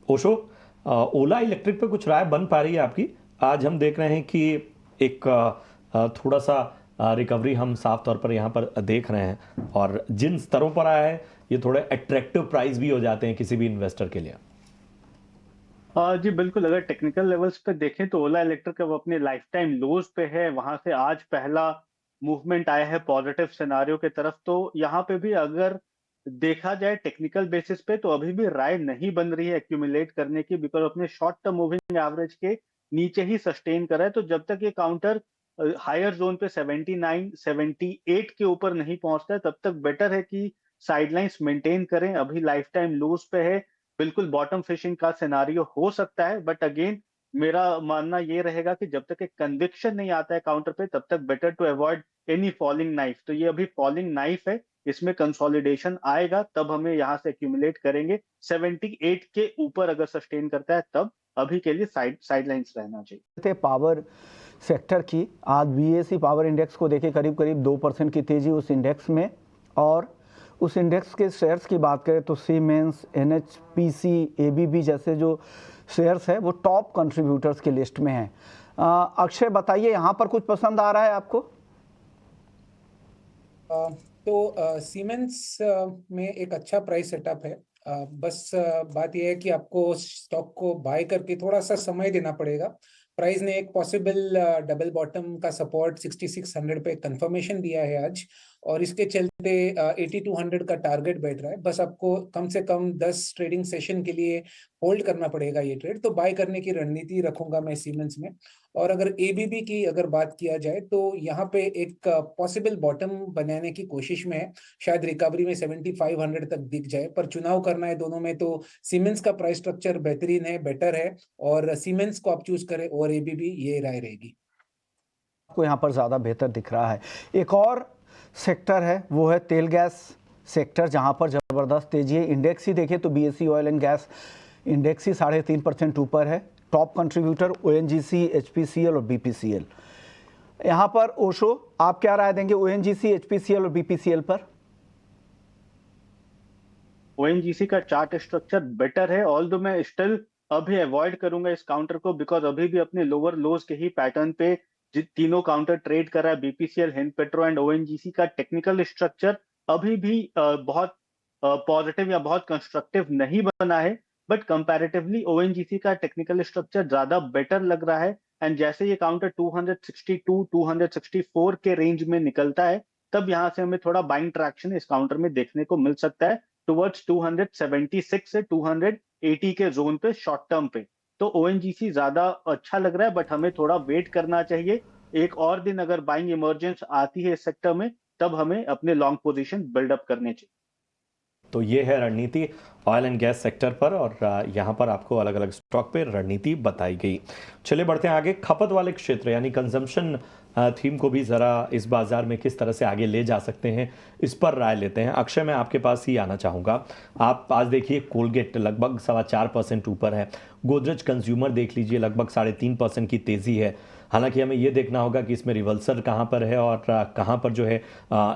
ओशो, ओला electric पे कुछ राय बन पा रही है आपकी? आज हम देख रहे हैं कि एक थोड़ा सा रिकवरी हम साफ तौर पर यहाँ पर देख रहे हैं, और जिन स्तरों पर आया है ये थोड़े अट्रैक्टिव प्राइस भी हो जाते हैं किसी भी इन्वेस्टर के लिए। जी बिल्कुल, अगर टेक्निकल लेवल्स पे देखें तो ओला इलेक्ट्रिक अब अपने लाइफ टाइम लोज पे है। वहां से आज पहला मूवमेंट आया है पॉजिटिव सिनारियो की तरफ। तो यहाँ पे भी अगर देखा जाए टेक्निकल बेसिस पे तो अभी भी राय नहीं बन रही है एक्यूमुलेट करने की, बिकॉज अपने शॉर्ट टर्म मूविंग एवरेज के नीचे ही सस्टेन कर रहा है। तो जब तक ये काउंटर हायर जोन पे 79 78 के ऊपर नहीं पहुंचता है, तब तक बेटर है कि साइडलाइंस मेंटेन करें। अभी लाइफ टाइम लोज पे है, बिल्कुल बॉटम फिशिंग का सिनारियो हो सकता है, बट अगेन मेरा मानना ये रहेगा कि जब तक एक कन्विक्शन नहीं आता है काउंटर पे, तब तक better to avoid any falling knife. तो ये अभी फॉलिंग नाइफ है, इसमें कंसोलिडेशन आएगा तब हमें यहाँ से एक्यूमुलेट करेंगे। 78 के ऊपर अगर सस्टेन करता है तब अभी के लिए साइडलाइंस रहना चाहिए। थे पावर सेक्टर की, आज बीएसई पावर इंडेक्स को देखे करीब करीब 2% की तेजी उस इंडेक्स में। और उस इंडेक्स के शेयर्स की बात करें तो सीमेंस, एनएचपीसी, एबीबी जैसे जो शेयर्स है वो टॉप कंट्रीब्यूटर्स की लिस्ट में हैं। अक्षय बताइए, यहाँ पर कुछ पसंद आ रहा है आपको? तो सीमेंस में एक अच्छा प्राइस सेटअप है। बस बात यह है कि आपको स्टॉक को बाय करके थोड़ा सा समय देना पड़ेगा। प्राइस ने एक पॉसिबल डबल बॉटम का सपोर्ट 6600 पे कंफर्मेशन दिया है आज, और इसके चलते 8200 का टारगेट बैठ रहा है। बस आपको कम से कम 10 ट्रेडिंग सेशन के लिए होल्ड करना पड़ेगा ये ट्रेड। तो बाय करने की रणनीति रखूंगा मैं सीमेंस में। और अगर एबीबी की अगर बात किया जाए तो यहाँ पे एक पॉसिबल बॉटम बनाने की कोशिश में है। शायद रिकवरी में 7500 तक दिख जाए, पर चुनाव करना है दोनों में तो सीमेंस का प्राइस स्ट्रक्चर बेहतरीन है, बेटर है, और सीमेंस को आप चूज करें और एबीबी, ये राय रहेगी। आपको यहाँ पर ज़्यादा बेहतर दिख रहा है। एक और सेक्टर है वो है तेल गैस सेक्टर, जहाँ पर ज़बरदस्त तेजी है। इंडेक्स ही देखें तो BSE oil and gas index ही 3.5% ऊपर है। टॉप कंट्रीब्यूटर ओएनजीसी, एचपीसीएल और बीपीसीएल। यहाँ पर ओशो, आप क्या राय देंगे ओएनजीसी, एचपीसीएल और बीपीसीएल पर? ओएनजीसी का चार्ट स्ट्रक्चर बेटर है, ऑल्दो मैं स्टिल अभी अवॉइड करूंगा इस काउंटर को, बिकॉज अभी भी अपने लोअर लोज के ही पैटर्न पे तीनों काउंटर ट्रेड कर रहा है। BPCL, Hind petro and ONGC का टेक्निकल स्ट्रक्चर अभी भी बहुत पॉजिटिव या बहुत कंस्ट्रक्टिव नहीं बना है, बट कंपैरेटिवली ओएनजीसी का टेक्निकल स्ट्रक्चर ज्यादा बेटर लग रहा है। एंड जैसे ये काउंटर 262 264 के रेंज में निकलता है, तब यहां से हमें थोड़ा बाइंग ट्रैक्शन इस काउंटर में देखने को मिल सकता है टुवर्ड्स 276 से 280 के जोन पे शॉर्ट टर्म पे। तो ओएनजीसी ज्यादा अच्छा लग रहा है, बट हमें थोड़ा वेट करना चाहिए। एक और दिन अगर बाइंग इमर्जेंस आती है इस सेक्टर में, तब हमें अपने लॉन्ग पोजीशन बिल्डअप करने चाहिए। तो ये है रणनीति ऑयल एंड गैस सेक्टर पर, और यहाँ पर आपको अलग अलग स्टॉक पे रणनीति बताई गई। चलिए बढ़ते हैं आगे। खपत वाले क्षेत्र यानी कंजम्पशन थीम को भी ज़रा इस बाजार में किस तरह से आगे ले जा सकते हैं, इस पर राय लेते हैं। अक्षय, मैं आपके पास ही आना चाहूँगा। आप आज देखिए कोलगेट लगभग 4.25% ऊपर है। गोदरेज कंज्यूमर देख लीजिए लगभग 3.5% की तेज़ी है। हालांकि हमें ये देखना होगा कि इसमें रिवर्सल कहाँ पर है और कहाँ पर जो है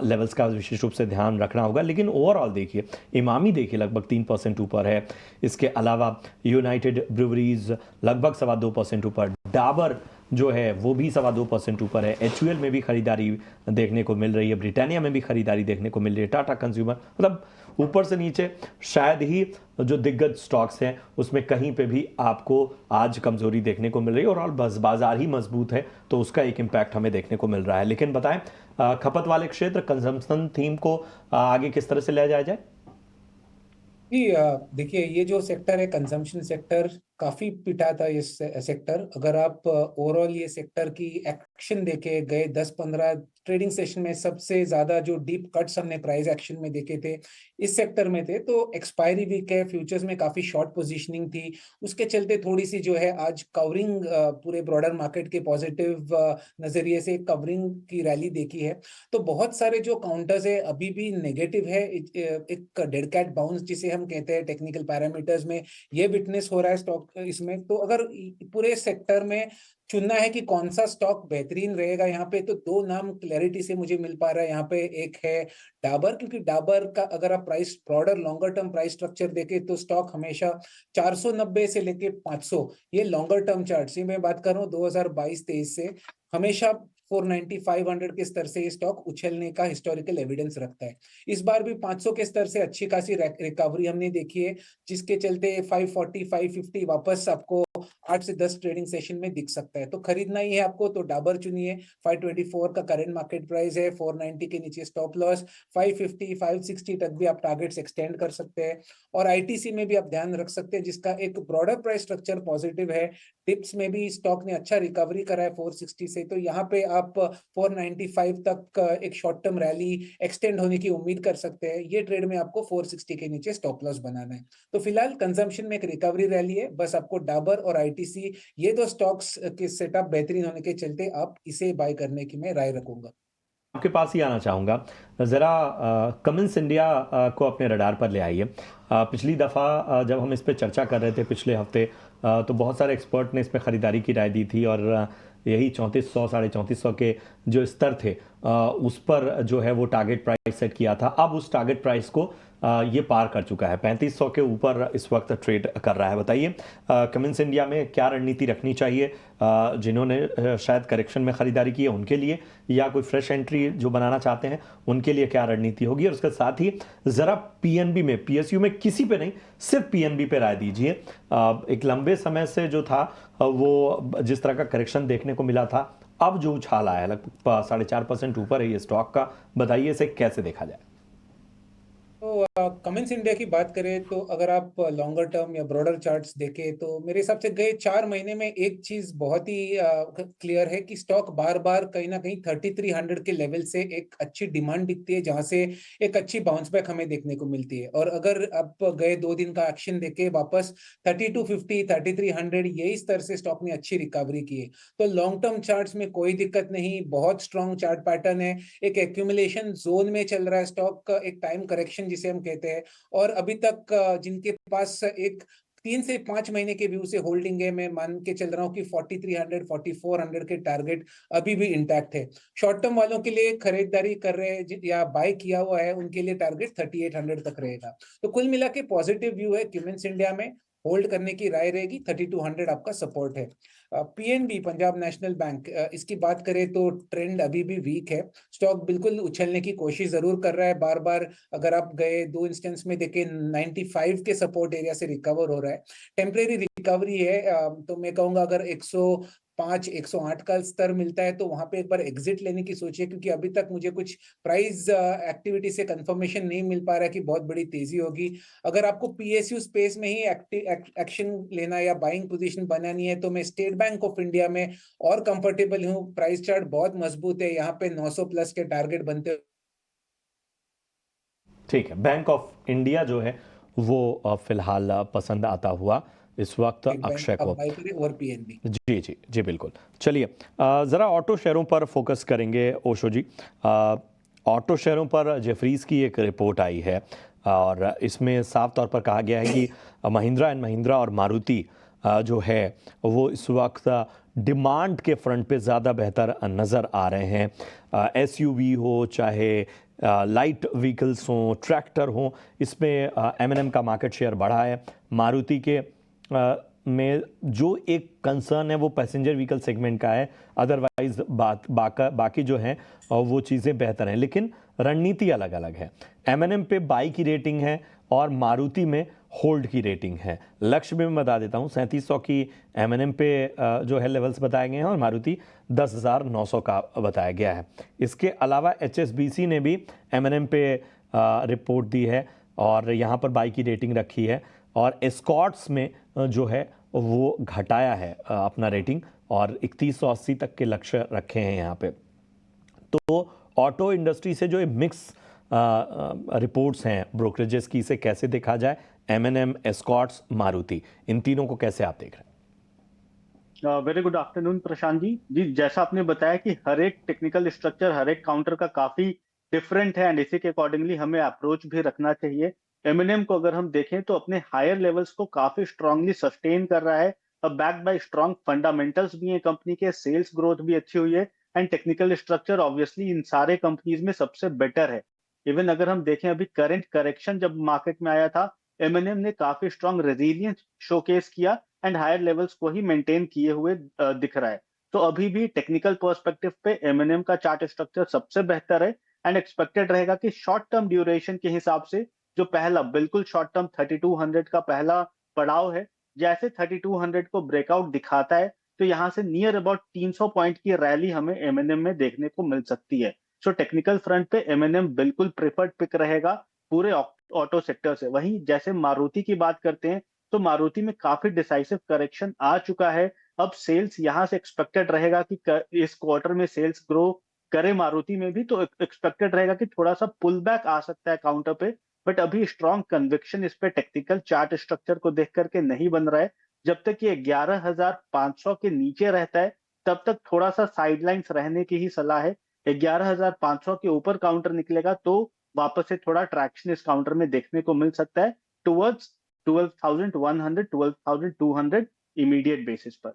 लेवल्स का विशेष रूप से ध्यान रखना होगा। लेकिन ओवरऑल देखिए, इमामी देखिए लगभग 3% ऊपर है। इसके अलावा यूनाइटेड ब्रूवरीज लगभग 2.25% ऊपर। डाबर जो है वो भी 2.25% ऊपर है। एचयूएल में भी खरीदारी देखने को मिल रही है, ब्रिटानिया में भी खरीदारी देखने को मिल रही है, टाटा कंज्यूमर, मतलब ऊपर से नीचे शायद ही जो दिग्गज स्टॉक्स हैं उसमें कहीं पे भी आपको आज कमजोरी देखने को मिल रही है। और ऑल बस बाजार ही मजबूत है तो उसका एक इम्पैक्ट हमें देखने को मिल रहा है। लेकिन बताएं, खपत वाले क्षेत्र कंजम्पशन थीम को आगे किस तरह से ले जाया जाए? जी, देखिए, ये जो सेक्टर है कंजम्पशन सेक्टर, काफी पिटा था ये सेक्टर। अगर आप ओवरऑल ये सेक्टर की एक्शन देखे गए 10-15 ट्रेडिंग सेशन में, सबसे ज्यादा जो डीप कट्स हमने प्राइस एक्शन में देखे थे इस सेक्टर में थे। तो एक्सपायरी वीक है, फ्यूचर्स में काफी शॉर्ट पोजीशनिंग थी, उसके चलते थोड़ी सी जो है आज कवरिंग, पूरे ब्रॉडर मार्केट के पॉजिटिव नजरिए से कवरिंग की रैली देखी है। तो बहुत सारे जो काउंटर्स है अभी भी नेगेटिव है। एक डेड कैट बाउंस जिसे हम कहते हैं टेक्निकल पैरामीटर्स में, ये विटनेस हो रहा है स्टॉक इसमें। तो अगर पूरे सेक्टर में चुनना है कि कौन सा स्टॉक बेहतर बेहतरीन रहेगा यहाँ पे, तो दो नाम क्लैरिटी से मुझे मिल पा रहा है यहाँ पे। एक है डाबर, क्योंकि डाबर का अगर आप price broader longer term price structure देखें तो स्टॉक हमेशा 490 से लेके 500, ये लॉन्गर टर्म चार्ट से मैं बात कर रहा हूँ 2022-23 से, हमेशा 490 500 के स्तर से ये स्टॉक उछलने का हिस्टोरिकल एविडेंस रखता है। इस बार भी 500 के स्तर से अच्छी खासी रिकवरी हमने देखी है, जिसके चलते 540 550 वापस आपको 8 से 10 ट्रेडिंग सेशन में दिख सकता है। तो खरीदना ही है आपको तो डाबर चुनिए। 524 का करंट मार्केट प्राइस है, 490 के नीचे स्टॉप लॉस, 550 560 तक भी आप टारगेट्स एक्सटेंड कर सकते हैं। और आईटीसी में भी आप ध्यान रख सकते हैं, जिसका एक ब्रॉडर प्राइस स्ट्रक्चर पॉजिटिव है। टिप्स में भी स्टॉक ने अच्छा रिकवरी करा है 460 से, तो यहाँ पे आप 495 तक एक शॉर्ट टर्म रैली एक्सटेंड होने की उम्मीद कर सकते हैं। ये ट्रेड में आपको 460 के नीचे स्टॉप लॉस बनाना है। तो फिलहाल कंजम्पशन में एक रिकवरी रैली है, बस आपको डाबर और आईटीसी ये दो स्टॉक्स के सेटअप बेहतरीन होने के चलते आप इसे बाय करने की मैं राय रखूंगा। आपके पास ही आना चाहूँगा, ज़रा कमिंस इंडिया को अपने रडार पर ले आइए। पिछली दफ़ा जब हम इस पे चर्चा कर रहे थे पिछले हफ्ते, तो बहुत सारे एक्सपर्ट ने इस पे ख़रीदारी की राय दी थी और यही 3400 4,400 के जो स्तर थे उस पर जो है वो टारगेट प्राइस सेट किया था। अब उस टारगेट प्राइस को ये पार कर चुका है, 3500 के ऊपर इस वक्त ट्रेड कर रहा है। बताइए कमिंस इंडिया में क्या रणनीति रखनी चाहिए, जिन्होंने शायद करेक्शन में ख़रीदारी की है उनके लिए, या कोई फ्रेश एंट्री जो बनाना चाहते हैं उनके लिए क्या रणनीति होगी? और उसके साथ ही ज़रा पीएनबी में, पीएसयू में किसी पे नहीं, सिर्फ पीएनबी पे राय दीजिए। एक लंबे समय से जो था वो जिस तरह का करेक्शन देखने को मिला था, अब जो उछाल आया लगभग 4.5% ऊपर है ये स्टॉक का, बताइए इसे कैसे देखा जाए? तो कमिंस इंडिया की बात करें तो अगर आप लॉन्गर टर्म या ब्रॉडर चार्ट्स देखें तो मेरे हिसाब से गए 4 महीने में एक चीज बहुत ही क्लियर है कि स्टॉक बार बार कहीं ना कहीं 3300 के लेवल से एक अच्छी डिमांड दिखती है, जहां से एक अच्छी बाउंस बैक हमें देखने को मिलती है। और अगर आप गए 2 दिन का एक्शन देखे वापस 3250 3300 यही स्तर से स्टॉक ने अच्छी रिकवरी की है। तो लॉन्ग टर्म चार्ट्स में कोई दिक्कत नहीं, बहुत स्ट्रॉन्ग चार्ट पैटर्न है, एक एक्यूमुलेशन जोन में चल रहा है स्टॉक का, एक टाइम करेक्शन जिसे हम कहते हैं। और अभी तक जिनके पास एक 3 से 5 महीने के व्यू से होल्डिंग है, मैं मान के चल रहा हूँ कि 4300 4400 के टारगेट अभी भी इंटैक्ट है। शॉर्ट टर्म वालों के लिए खरीदारी कर रहे हैं या बाय किया हुआ है उनके लिए टारगेट 3800 तक रहेगा। तो कुल मिला के पॉजिटिव व्यू है, क्यूमेंस इंडिया में होल्ड करने की राय रहेगी, 3200 आपका सपोर्ट है। पीएनबी पंजाब नेशनल बैंक, इसकी बात करें तो ट्रेंड अभी भी वीक है, स्टॉक बिल्कुल उछलने की कोशिश जरूर कर रहा है बार बार। अगर आप गए 2 इंस्टेंस में देखें 95 के सपोर्ट एरिया से रिकवर हो रहा है, टेम्परेरी रिकवरी है। तो मैं कहूंगा अगर 105 108 का स्तर मिलता है तो वहां पे एक बार एग्जिट लेने की सोचिए, क्योंकि अभी तक मुझे कुछ प्राइस एक्टिविटी से कंफर्मेशन नहीं मिल पा रहा है कि बहुत बड़ी तेजी होगी। अगर आपको पीएसयू स्पेस में ही एक्शन लेना या बाइंग पोजीशन बनानी है तो मैं स्टेट बैंक ऑफ इंडिया में और कंफर्टेबल हूँ। प्राइस चार्ट बहुत मजबूत है, यहाँ पे 900 प्लस के टारगेट बनते। ठीक है, बैंक ऑफ इंडिया जो है वो फिलहाल पसंद आता हुआ इस वक्त अक्षय को। बाय करें और पीएनबी। जी जी जी बिल्कुल। चलिए ज़रा ऑटो शेयरों पर फोकस करेंगे ओशो जी। ऑटो शेयरों पर जेफरीज की एक रिपोर्ट आई है और इसमें साफ तौर पर कहा गया है कि महिंद्रा एंड महिंद्रा और मारुति जो है वो इस वक्त डिमांड के फ्रंट पे ज़्यादा बेहतर नज़र आ रहे हैं। एसयूवी हो चाहे लाइट व्हीकल्स हों, ट्रैक्टर हों, इसमें एम&एम का मार्केट शेयर बढ़ा है। मारुति के में जो एक कंसर्न है वो पैसेंजर व्हीकल सेगमेंट का है, अदरवाइज बाकी जो हैं वो चीज़ें बेहतर हैं, लेकिन रणनीति अलग अलग है। एम&एम पे बाई की रेटिंग है और मारुति में होल्ड की रेटिंग है। लक्ष्य में मैं बता देता हूँ 3700 की एम&एम पे जो है लेवल्स बताए गए हैं और मारुति 10,900 का बताया गया है। इसके अलावा HSBC ने भी एम&एम पे रिपोर्ट दी है और यहाँ पर बाई की रेटिंग रखी है, और एस्कॉर्ट्स में जो है वो घटाया है अपना रेटिंग और 3180 तक के लक्ष्य रखे हैं यहाँ पे। तो ऑटो इंडस्ट्री से जो मिक्स रिपोर्ट्स हैं ब्रोकरेजेस की, इसे कैसे देखा जाए? एम&एम, एस्कॉर्ट्स, मारुति, इन तीनों को कैसे आप देख रहे हैं? Very good afternoon Prashant ji. जैसा आपने बताया कि हर एक टेक्निकल स्ट्रक्चर हर एक काउंटर का काफी डिफरेंट है एंड इसी के अकॉर्डिंगली हमें अप्रोच भी रखना चाहिए। एम&एम को अगर हम देखें तो अपने हायर लेवल्स को काफी स्ट्रांगली सस्टेन कर रहा है, अब बैक्ड बाय स्ट्रांग फंडामेंटल्स भी हैं कंपनी के, सेल्स ग्रोथ भी अच्छी हुई है, एंड टेक्निकल स्ट्रक्चर ऑब्वियसली इन सारे कंपनीज में सबसे बेटर है। इवन अगर हम देखें अभी करंट करेक्शन जब मार्केट में आया था, एमएनएम ने काफी स्ट्रॉन्ग रेजिलियंस शोकेस किया एंड हायर लेवल्स को ही मेंटेन किए हुए दिख रहा है। तो अभी भी टेक्निकल पर्सपेक्टिव पे एमएनएम का चार्ट स्ट्रक्चर सबसे बेहतर है एंड एक्सपेक्टेड रहेगा कि शॉर्ट टर्म ड्यूरेशन के हिसाब से जो पहला बिल्कुल शॉर्ट टर्म 3200 का पहला पड़ाव है, जैसे 3200 को ब्रेकआउट दिखाता है तो यहाँ से नियर अबाउट 300 पॉइंट की रैली हमें एमएनएम में देखने को मिल सकती है। सो टेक्निकल फ्रंट पे एमएनएम बिल्कुल प्रेफर्ड पिक रहेगा पूरे ऑटो सेक्टर से। वहीं जैसे मारुति की बात करते हैं तो मारुति में काफी डिसाइसिव करेक्शन आ चुका है। अब सेल्स यहाँ से एक्सपेक्टेड रहेगा कि इस क्वार्टर में सेल्स ग्रो करे मारुति में भी, तो एक्सपेक्टेड रहेगा कि थोड़ा सा पुल बैक आ सकता है काउंटर पे। बट अभी स्ट्रॉन्ग कन्विक्शन इस पे टेक्निकल चार्ट स्ट्रक्चर को देख करके नहीं बन रहा है। जब तक ये 11,500 के नीचे रहता है तब तक थोड़ा सा साइडलाइंस रहने की ही सलाह है। 11,500 के ऊपर काउंटर निकलेगा तो वापस से थोड़ा ट्रैक्शन इस काउंटर में देखने को मिल सकता है टुवर्ड्स 12,100 12,200 इमीडिएट बेसिस पर।